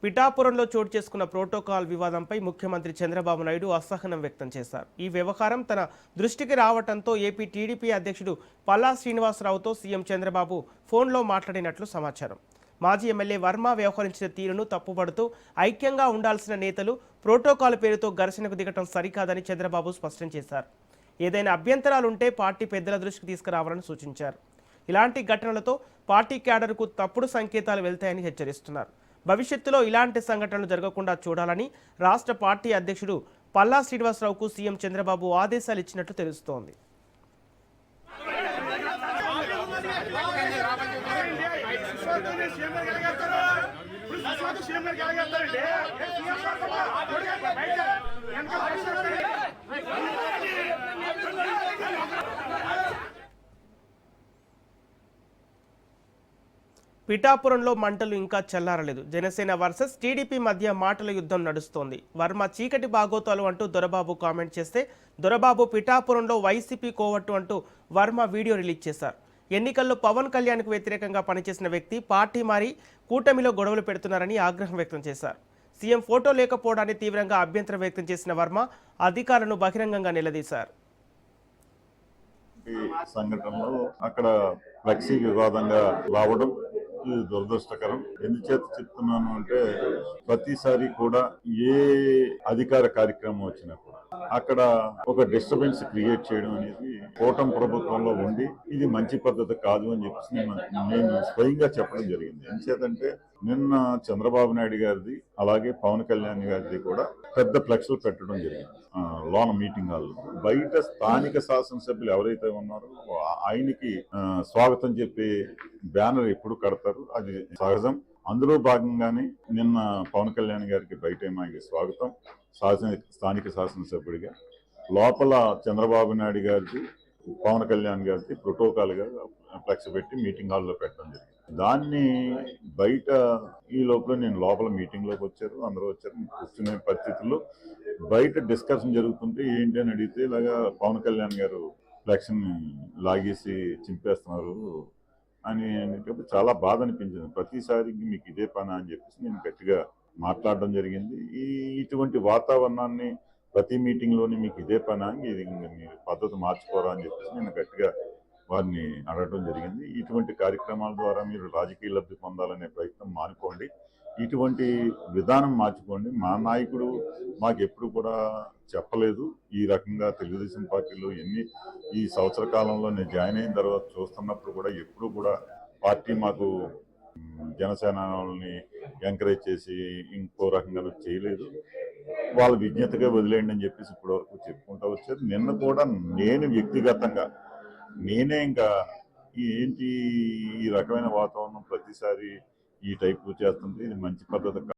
పిఠాపురంలో చోటు చేసుకున్న ప్రోటోకాల్ వివాదంపై ముఖ్యమంత్రి చంద్రబాబు నాయుడు అసహనం వ్యక్తం చేశారు. ఈ వ్యవహారం తన దృష్టికి రావడంతో ఏపీ టీడీపీ అధ్యక్షుడు పల్లా శ్రీనివాసరావుతో సీఎం చంద్రబాబు ఫోన్లో మాట్లాడినట్లు సమాచారం. మాజీ ఎమ్మెల్యే వర్మ వ్యవహరించిన తీరును తప్పుపడుతూ ఐక్యంగా ఉండాల్సిన నేతలు ప్రోటోకాల్ పేరుతో ఘర్షణకు దిగటం సరికాదని చంద్రబాబు స్పష్టం చేశారు. ఏదైనా అభ్యంతరాలుంటే పార్టీ పెద్దల దృష్టికి తీసుకురావాలని సూచించారు. ఇలాంటి ఘటనలతో పార్టీ క్యాడర్కు తప్పుడు సంకేతాలు వెళ్తాయని హెచ్చరిస్తున్నారు. భవిష్యత్తులో ఇలాంటి సంఘటనలు జరగకుండా చూడాలని రాష్ట్ర పార్టీ అధ్యక్షుడు పల్లా శ్రీనివాసరావుకు సీఎం చంద్రబాబు ఆదేశాలు ఇచ్చినట్లు తెలుస్తోంది. పిఠాపురంలో మంటలు ఇంకా చల్లారలేదు. జనసేన వర్సెస్ టీడీపీ మధ్య మాటల యుద్ధం నడుస్తోంది. వర్మ చీకటి బాగోతాలు అంటూ దొరబాబు కామెంట్ చేస్తే దొరబాబు పిఠాపురంలో వైసీపీ కోవట్టు అంటూ వర్మ వీడియో రిలీజ్ చేశారు. ఎన్నికల్లో పవన్ కళ్యాణ్కు వ్యతిరేకంగా పనిచేసిన వ్యక్తి పార్టీ మారి కూటమిలో గొడవలు పెడుతున్నారని ఆగ్రహం వ్యక్తం చేశారు. సీఎం ఫోటో లేకపోవడాన్ని తీవ్రంగా అభ్యంతరం వ్యక్తం చేసిన వర్మ అధికారులను బహిరంగంగా నిలదీశారు. సంఘటనలో అక్కడ ఫ్లెక్సీ వివాదంగా రావడం ఇది దురదృష్టకరం. ఎందుచేత చెప్తున్నాను అంటే ప్రతిసారి కూడా ఏ అధికార కార్యక్రమం వచ్చినా కూడా అక్కడ ఒక డిస్టర్బెన్స్ క్రియేట్ చేయడం అనేది కూటమి ప్రభుత్వంలో ఉండి ఇది మంచి పద్ధతి కాదు అని చెప్పేసి నేను స్వయంగా చెప్పడం జరిగింది. ఎందుచేతంటే నిన్న చంద్రబాబు నాయుడు గారిది అలాగే పవన్ కళ్యాణ్ గారిది కూడా పెద్ద ఫ్లెక్స్లు పెట్టడం జరిగింది లోన మీటింగ్ హాల్లో. బయట స్థానిక శాసనసభ్యులు ఎవరైతే ఉన్నారో ఆయనకి స్వాగతం చెప్పి బ్యానర్ ఎప్పుడు కడతారు, అది సహజం. అందులో భాగంగానే నిన్న పవన్ కళ్యాణ్ గారికి బయట ఆయనకి స్వాగతం స్థానిక శాసనసభ్యుడిగా, లోపల చంద్రబాబు నాయుడు గారిది పవన్ కళ్యాణ్ గారికి ప్రోటోకాల్ గా ఫ్లెక్స్ పెట్టి మీటింగ్ హాల్లో పెట్టడం జరిగింది. దాన్ని బయట ఈ లోపల నేను లోపల మీటింగ్ లోకి వచ్చారు, అందరూ వచ్చారు. కూర్చునే పరిస్థితుల్లో బయట డిస్కషన్ జరుగుతుంటే ఏంటి అని అడిగితే ఇలాగా పవన్ కళ్యాణ్ గారు ఫ్లెక్స్ ని లాగేసి చింపేస్తున్నారు అని అనేటప్పుడు చాలా బాధ అనిపించింది. ప్రతిసారి మీకు ఇదే పని అని చెప్పేసి నేను గట్టిగా మాట్లాడడం జరిగింది. ఇటువంటి వాతావరణాన్ని ప్రతి మీటింగ్ లోని మీకు ఇదే పని అని ఇది మీరు పద్ధతి మార్చుకోరా అని చెప్పేసి నేను గట్టిగా వారిని అడగడం జరిగింది. ఇటువంటి కార్యక్రమాల ద్వారా మీరు రాజకీయ లబ్ధి పొందాలనే ప్రయత్నం మానుకోండి, ఇటువంటి విధానం మార్చుకోండి. మా నాయకుడు మాకు ఎప్పుడు కూడా చెప్పలేదు ఈ రకంగా. తెలుగుదేశం పార్టీలో ఈ సంవత్సర కాలంలో నేను జాయిన్ అయిన తర్వాత చూస్తున్నప్పుడు కూడా ఎప్పుడు కూడా పార్టీ మాకు జనసేనని ఎంకరేజ్ చేసి ఇంకో రకంగా చేయలేదు. వాళ్ళ విజ్ఞతగా వదిలేయండి అని చెప్పేసి ఇప్పటివరకు చెప్పుకుంటూ వచ్చారు. నిన్న కూడా నేను వ్యక్తిగతంగా నేనే ఇంకా ఏంటి ఈ రకమైన వాతావరణం ప్రతిసారి ఈ టైపు చేస్తుంటే ఇది మంచి పద్ధతి